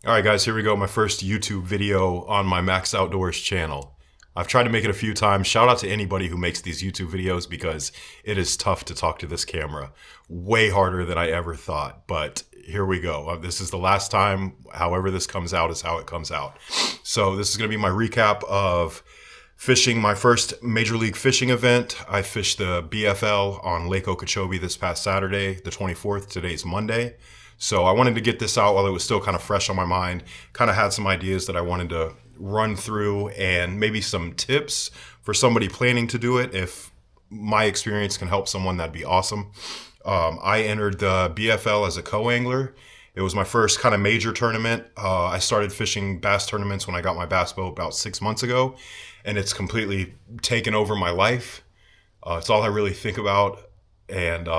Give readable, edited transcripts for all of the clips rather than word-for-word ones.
All right, guys, here we go. My first YouTube video on my Max Outdoors channel. I've tried to make it a few times. Shout out to anybody who makes these YouTube videos because it is tough to talk to this camera. Way harder than I ever thought, but here we go. This is the last time. However this comes out is how it comes out. So this is going to be my recap of fishing my first Major League Fishing event. I fished the BFL on Lake Okechobee this past Saturday, the 24th. Today's Monday. So I wanted to get this out while it was still kind of fresh on my mind. Kind of had some ideas that I wanted to run through and maybe some tips for somebody planning to do it. If my experience can help someone, that'd be awesome. I entered the BFL as a co-angler. It was my first kind of major tournament. I started fishing bass tournaments when I got my bass boat about 6 months ago, and it's completely taken over my life. It's all I really think about. And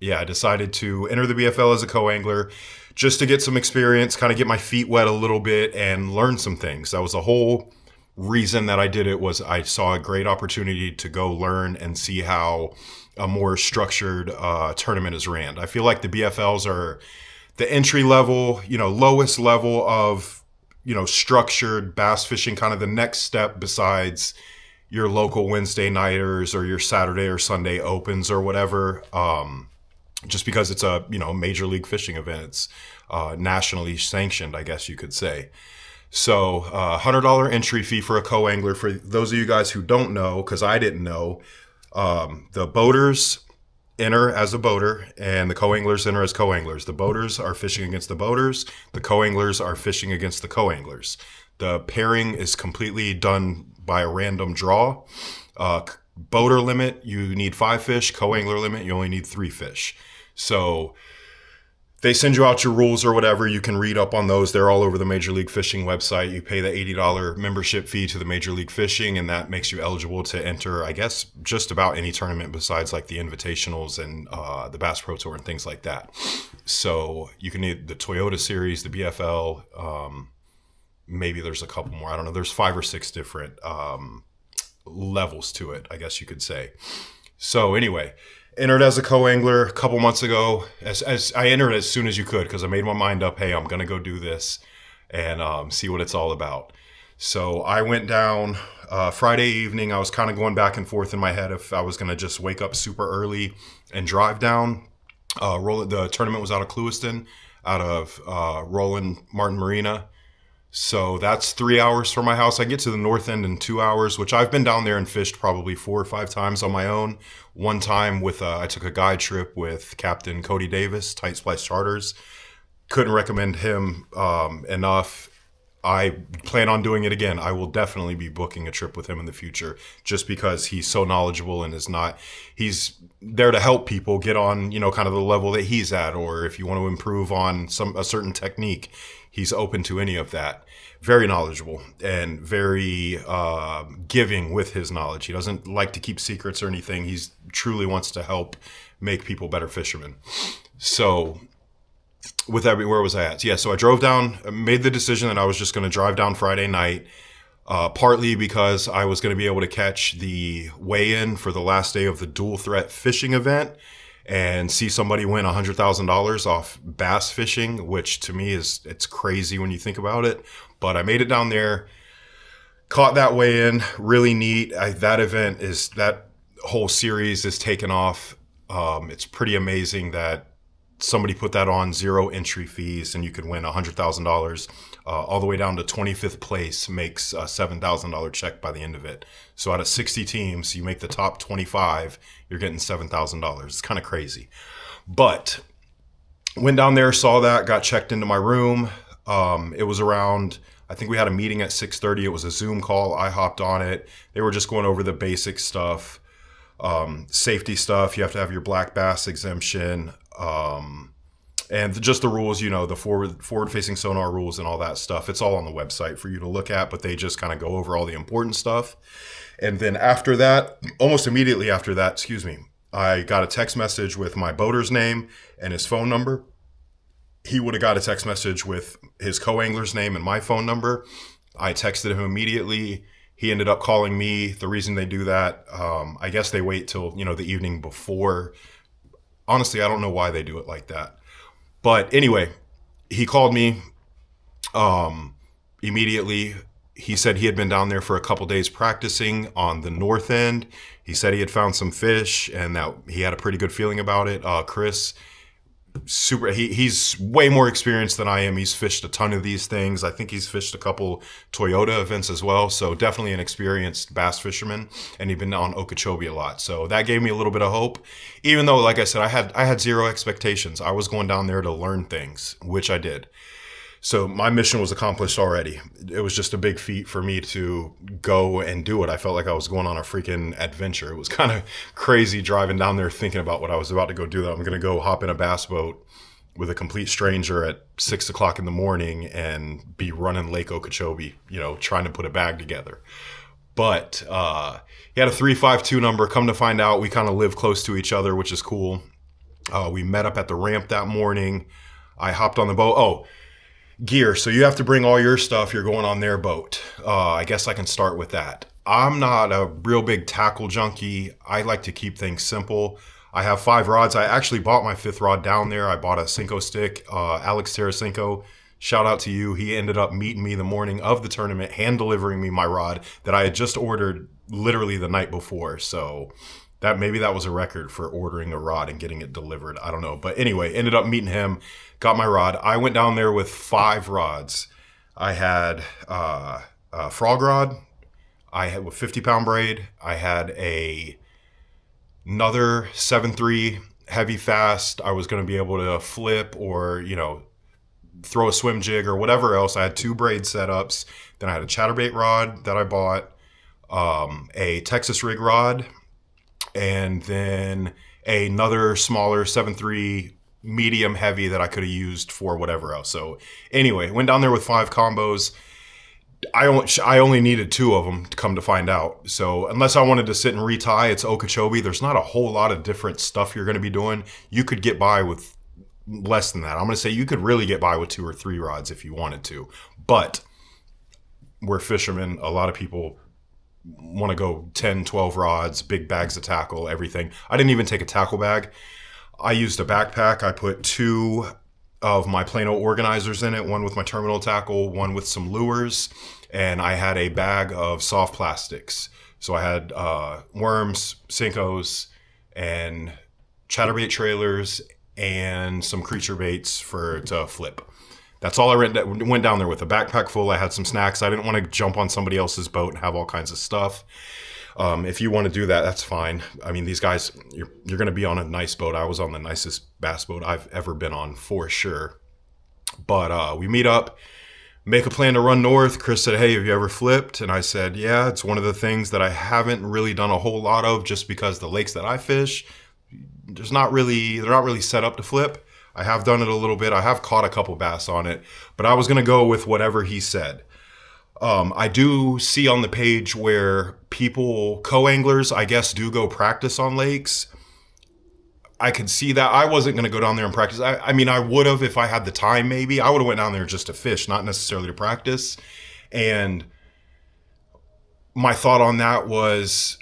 I decided to enter the BFL as a co-angler just to get some experience, kind of get my feet wet a little bit and learn some things. That was the whole reason that I did it. Was I saw a great opportunity to go learn and see how a more structured tournament is ran. I feel like the BFLs are the entry level, lowest level of, structured bass fishing, kind of the next step besides your local Wednesday nighters or your Saturday or Sunday opens or whatever. Just because it's a, major league fishing event. It's nationally sanctioned, I guess you could say. So $100 entry fee for a co-angler. For those of you guys who don't know, because I didn't know, the boaters enter as a boater and the co-anglers enter as co-anglers. The boaters are fishing against the boaters. The co-anglers are fishing against the co-anglers. The pairing is completely done by a random draw. Boater limit, you need 5 fish. Co-angler limit, you only need 3 fish. So they send you out your rules or whatever. You can read up on those. They're all over the Major League Fishing website. You pay the $80 membership fee to the Major League Fishing, and that makes you eligible to enter, I guess, just about any tournament besides like the Invitationals and the Bass Pro Tour and things like that. So you can need the Toyota Series, the BFL. Maybe there's a couple more. I don't know. There's 5 or 6 different levels to it, I guess you could say. So anyway, entered as a co-angler a couple months ago. As I entered as soon as you could, because I made my mind up, hey, I'm gonna go do this and see what it's all about. So I went down Friday evening. I was kind of going back and forth in my head if I was gonna just wake up super early and drive down. The tournament was out of Clewiston, out of Roland Martin Marina. So that's 3 hours from my house. I get to the north end in 2 hours, which I've been down there and fished probably 4 or 5 times on my own. One time I took a guide trip with Captain Cody Davis, Tight Splice Charters. Couldn't recommend him enough. I plan on doing it again. I will definitely be booking a trip with him in the future just because he's so knowledgeable and he's there to help people get on, kind of the level that he's at, or if you want to improve on a certain technique, he's open to any of that. Very knowledgeable and very giving with his knowledge. He doesn't like to keep secrets or anything. He truly wants to help make people better fishermen. So with that, where was I at? Yeah, so I drove down, made the decision that I was just going to drive down Friday night, partly because I was going to be able to catch the weigh-in for the last day of the dual threat fishing event and see somebody win $100,000 off bass fishing, which to me it's crazy when you think about it. But I made it down there, caught that weigh-in, really neat. That whole series is taken off. It's pretty amazing that somebody put that on 0 entry fees and you could win $100,000 all the way down to 25th place makes a $7,000 check by the end of it. So out of 60 teams, you make the top 25, you're getting $7,000. It's kind of crazy. But went down there, saw that, got checked into my room. It was around, I think we had a meeting at 6:30. It was a Zoom call. I hopped on it. They were just going over the basic stuff, safety stuff. You have to have your black bass exemption, and just the rules, the forward-facing sonar rules and all that stuff. It's all on the website for you to look at, but they just kind of go over all the important stuff. And then after that, almost immediately after that, I got a text message with my boater's name and his phone number. He would have got a text message with his co-angler's name and my phone number. I texted him immediately. He ended up calling me. The reason they do that, I guess they wait till, the evening before. Honestly, I don't know why they do it like that. But anyway, he called me, Um, Immediately, he said he had been down there for a couple days practicing on the north end. He said he had found some fish and that he had a pretty good feeling about it. Chris, he's way more experienced than I am. He's fished a ton of these things. I think he's fished a couple Toyota events as well. So definitely an experienced bass fisherman, and he'd been on Okechobee a lot. So that gave me a little bit of hope. Even though, like I said, I had zero expectations. I was going down there to learn things, which I did. So my mission was accomplished already. It was just a big feat for me to go and do it. I felt like I was going on a freaking adventure. It was kind of crazy driving down there thinking about what I was about to go do. That I'm going to go hop in a bass boat with a complete stranger at 6 o'clock in the morning and be running Lake Okechobee, trying to put a bag together. But he had a 352 number. Come to find out, we kind of live close to each other, which is cool. We met up at the ramp that morning. I hopped on the boat. Oh, gear. So you have to bring all your stuff. You're going on their boat. I guess I can start with that. I'm not a real big tackle junkie. I like to keep things simple. I have 5 rods. I actually bought my 5th rod down there. I bought a Cinco stick. Alex Tarasenko, shout out to you. He ended up meeting me the morning of the tournament, hand delivering me my rod that I had just ordered literally the night before. So maybe that was a record for ordering a rod and getting it delivered. I don't know. But anyway, ended up meeting him, got my rod. I went down there with 5 rods. I had a frog rod. I had a 50-pound braid. I had another 7.3 heavy fast. I was going to be able to flip or, throw a swim jig or whatever else. I had 2 braid setups. Then I had a chatterbait rod that I bought, a Texas rig rod, and then another smaller 7.3 medium heavy that I could have used for whatever else. So anyway, went down there with 5 combos. I only needed 2 of them to come to find out. So unless I wanted to sit and retie, it's Okechobee. There's not a whole lot of different stuff you're going to be doing. You could get by with less than that. I'm going to say you could really get by with 2 or 3 rods if you wanted to. But we're fishermen. A lot of people want to go 10, 12 rods, big bags of tackle, everything. I didn't even take a tackle bag. I used a backpack. I put 2 of my Plano organizers in it, one with my terminal tackle, one with some lures, and I had a bag of soft plastics. So I had worms, Cincos, and chatterbait trailers, and some creature baits to flip. That's all I went down there with. A backpack full. I had some snacks. I didn't want to jump on somebody else's boat and have all kinds of stuff. If you want to do that, that's fine. I mean, these guys, you're going to be on a nice boat. I was on the nicest bass boat I've ever been on, for sure. But we meet up, make a plan to run north. Chris said, hey, have you ever flipped? And I said, yeah, it's one of the things that I haven't really done a whole lot of, just because the lakes that I fish, they're not really set up to flip. I have done it a little bit. I have caught a couple bass on it, but I was going to go with whatever he said. I do see on the page where people, co-anglers, I guess, do go practice on lakes. I could see that. I wasn't going to go down there and practice. I mean, I would have if I had the time, maybe. I would have went down there just to fish, not necessarily to practice. And my thought on that was,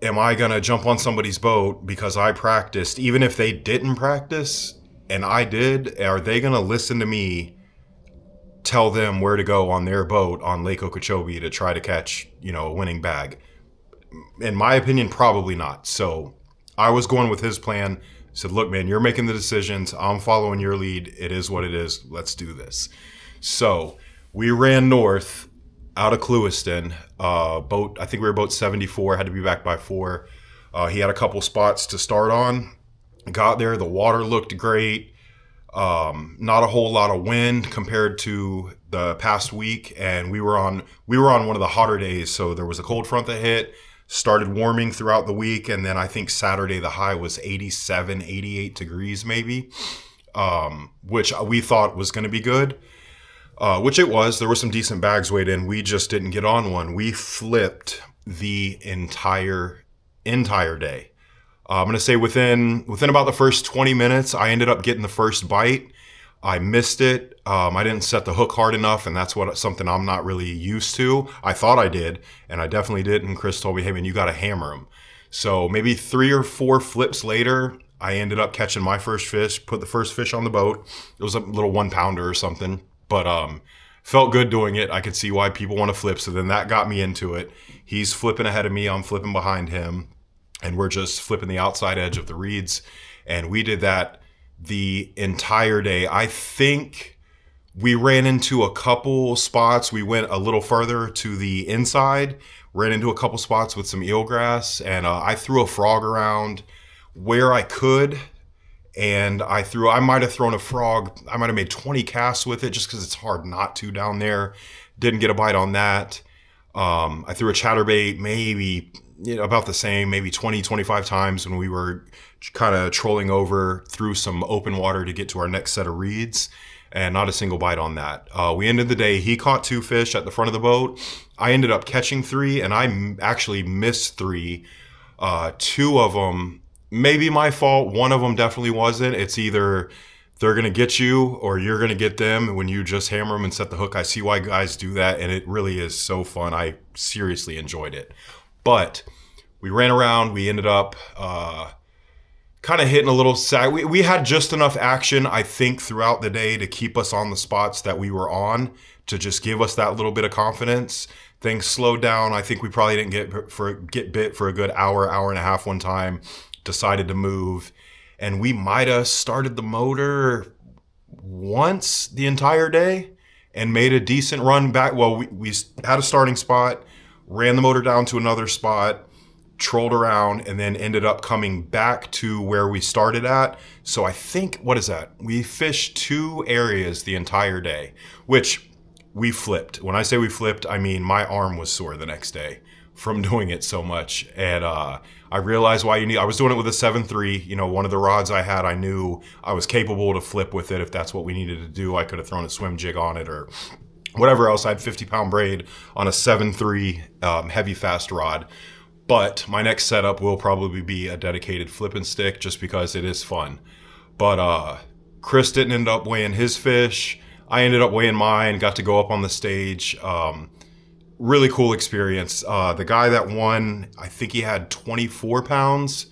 am I going to jump on somebody's boat because I practiced, even if they didn't practice and I did? Are they going to listen to me tell them where to go on their boat on Lake Okechobee to try to catch, a winning bag? In my opinion, probably not. So I was going with his plan. Said, look, man, you're making the decisions. I'm following your lead. It is what it is. Let's do this. So we ran north out of Clewiston. I think we were boat 74. Had to be back by 4. He had a couple spots to start on. Got there. The water looked great. Not a whole lot of wind compared to the past week. And we were on one of the hotter days. So there was a cold front that hit. Started warming throughout the week, and then I think Saturday the high was 87, 88 degrees maybe, which we thought was going to be good, which it was. There were some decent bags weighed in. We just didn't get on one. We flipped the entire day. I'm going to say within about the first 20 minutes, I ended up getting the first bite. I missed it. I didn't set the hook hard enough, and that's something I'm not really used to. I thought I did, and I definitely did. And Chris told me, hey, man, you got to hammer them. So maybe 3 or 4 flips later, I ended up catching my first fish, put the first fish on the boat. It was a little 1-pounder or something. But felt good doing it. I could see why people want to flip. So then that got me into it. He's flipping ahead of me. I'm flipping behind him. And we're just flipping the outside edge of the reeds. And we did that the entire day. I think we ran into a couple spots. We went a little further to the inside, ran into a couple spots with some eelgrass, and I threw a frog around where I could. And I might have thrown a frog. I might have made 20 casts with it just because it's hard not to down there. Didn't get a bite on that. I threw a chatterbait maybe about the same, maybe 20, 25 times when we were kind of trolling over through some open water to get to our next set of reeds, and not a single bite on that. We ended the day, he caught 2 fish at the front of the boat. I ended up catching 3, and I actually missed 3. 2 of them, maybe my fault. One of them definitely wasn't. It's either they're going to get you or you're going to get them when you just hammer them and set the hook. I see why guys do that, and it really is so fun. I seriously enjoyed it. But we ran around. We ended up kind of hitting a little sag. We had just enough action, I think, throughout the day to keep us on the spots that we were on, to just give us that little bit of confidence. Things slowed down. I think we probably didn't get bit for a good hour and a half one time. Decided to move, and we might have started the motor once the entire day and made a decent run back. Well, we had a starting spot, ran the motor down to another spot, trolled around, and then ended up coming back to where we started at. So I think, what is that? We fished 2 areas the entire day, which we flipped. When I say we flipped, I mean my arm was sore the next day from doing it so much. And I realized why I was doing it with a 7.3, one of the rods I had, I knew I was capable to flip with it if that's what we needed to do. I could have thrown a swim jig on it or whatever else. I had 50-pound braid on a 7.3 heavy fast rod. But my next setup will probably be a dedicated flipping stick just because it is fun. But Chris didn't end up weighing his fish. I ended up weighing mine, got to go up on the stage. Really cool experience. The guy that won, I think he had 24 pounds,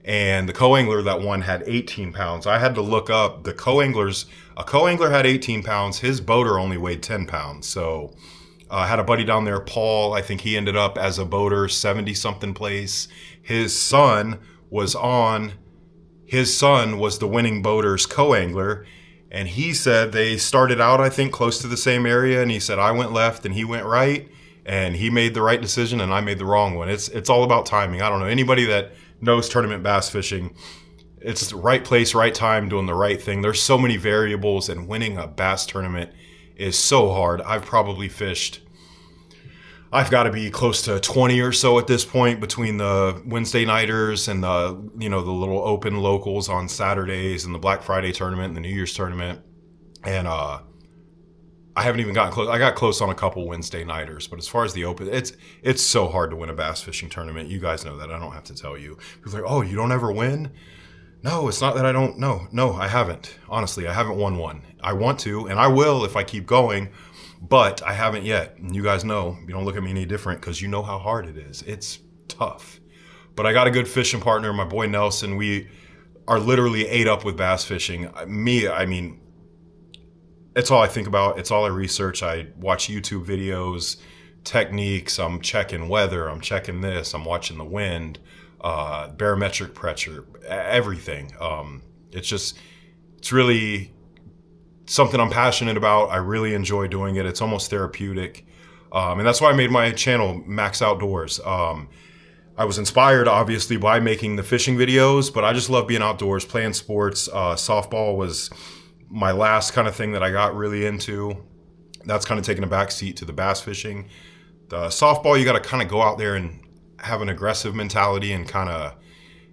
and the co-angler that won had 18 pounds. I had to look up the co-anglers. A co-angler had 18 pounds. His boater only weighed 10 pounds. So I had a buddy down there, Paul. I think he ended up as a boater 70-something place. His son was the winning boater's co-angler. And he said they started out, I think, close to the same area. And he said, I went left and he went right. And he made the right decision and I made the wrong one. It's all about timing. I don't know. Anybody that knows tournament bass fishing, it's the right place, right time, doing the right thing. There's so many variables, and winning a bass tournament is so hard. I've got to be close to 20 or so at this point between the Wednesday nighters and the little open locals on Saturdays and the Black Friday tournament and the New Year's tournament. And I haven't even gotten close. I got close on a couple Wednesday nighters, but as far as the open, it's so hard to win a bass fishing tournament. You guys know that. I don't have to tell you. People are like, oh, you don't ever win? No, it's not that I don't. No, I haven't. Honestly, I haven't won one. I want to, and I will if I keep going, but I haven't yet. And you guys know, you don't look at me any different because you know how hard it is. It's tough. But I got a good fishing partner, my boy Nelson. We are literally ate up with bass fishing. I mean, it's all I think about. It's all I research. I watch YouTube videos, techniques. I'm checking weather. I'm checking this. I'm watching the wind, barometric pressure, everything. It's really something I'm passionate about. I really enjoy doing it. It's almost therapeutic. And that's why I made my channel, Max Outdoors. I was inspired, obviously, by making the fishing videos, but I just love being outdoors, playing sports. Softball was my last kind of thing that I got really into. That's kind of taking a back seat to the bass fishing. The softball, you got to kind of go out there and have an aggressive mentality and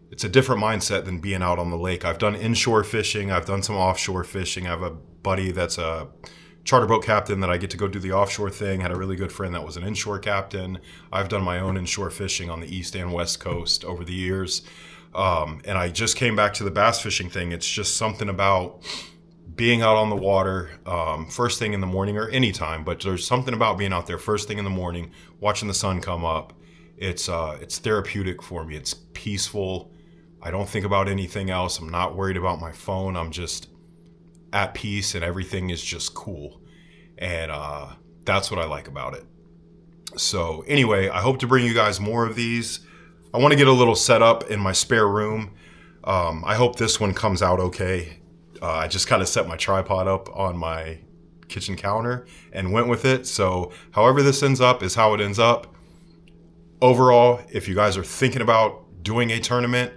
it's a different mindset than being out on the lake. I've done inshore fishing. I've done some offshore fishing. I have a buddy that's a charter boat captain that I get to go do the offshore thing. Had a really good friend that was an inshore captain. I've done my own inshore fishing on the East and West Coast over the years. And I just came back to the bass fishing thing. It's just something about being out on the water first thing in the morning or any time, but there's something about being out there first thing in the morning, watching the sun come up. It's therapeutic for me. It's peaceful. I don't think about anything else. I'm not worried about my phone. I'm just at peace and everything is just cool. And that's what I like about it. So anyway, I hope to bring you guys more of these. I want to get a little set up in my spare room. I hope this one comes out okay. I just kind of set my tripod up on my kitchen counter and went with it. So however this ends up is how it ends up. Overall, if you guys are thinking about doing a tournament,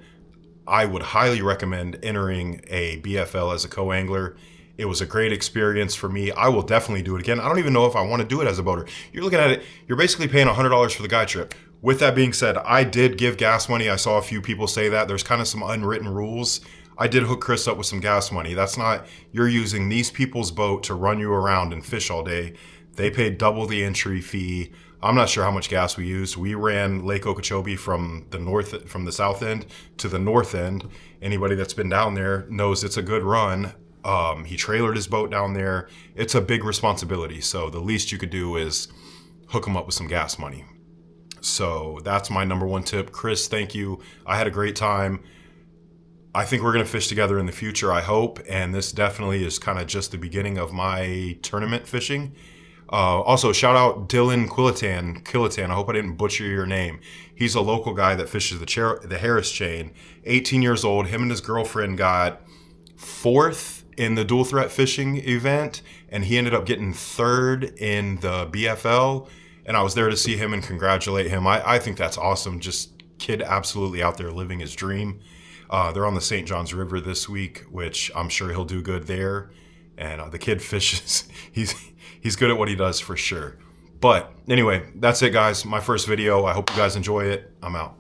I would highly recommend entering a BFL as a co-angler. It was a great experience for me. I will definitely do it again. I don't even know if I want to do it as a boater. You're looking at it, you're basically paying $100 for the guide trip. With that being said, I did give gas money. I saw a few people say that. There's kind of some unwritten rules. I did hook Chris up with some gas money. That's not, you're using these people's boat to run you around and fish all day. They paid double the entry fee. I'm not sure how much gas we used. We ran Lake Okechobee from the south end to the north end. Anybody that's been down there knows it's a good run. He trailered his boat down there. It's a big responsibility. So the least you could do is hook him up with some gas money. So that's my number one tip. Chris, thank you. I had a great time. I think we're going to fish together in the future, I hope. And this definitely is kind of just the beginning of my tournament fishing. Also, shout out Dylan Quillitan. I hope I didn't butcher your name. He's a local guy that fishes the Harris chain. 18 years old. Him and his girlfriend got 4th in the dual threat fishing event, and he ended up getting 3rd in the BFL. And I was there to see him and congratulate him. I think that's awesome. Just kid absolutely out there living his dream. They're on the St. Johns River this week, which I'm sure he'll do good there. And the kid fishes. He's good at what he does for sure. But anyway, that's it, guys. My first video. I hope you guys enjoy it. I'm out.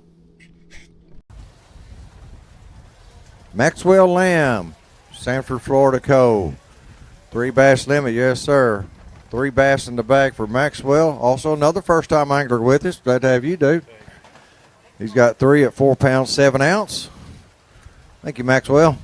Maxwell Lamb, Sanford, Florida Cove. 3 bass limit, yes, sir. 3 bass in the bag for Maxwell. Also another first-time angler with us. Glad to have you, dude. He's got 3 at 4 pounds, 7 ounce. Thank you, Maxwell.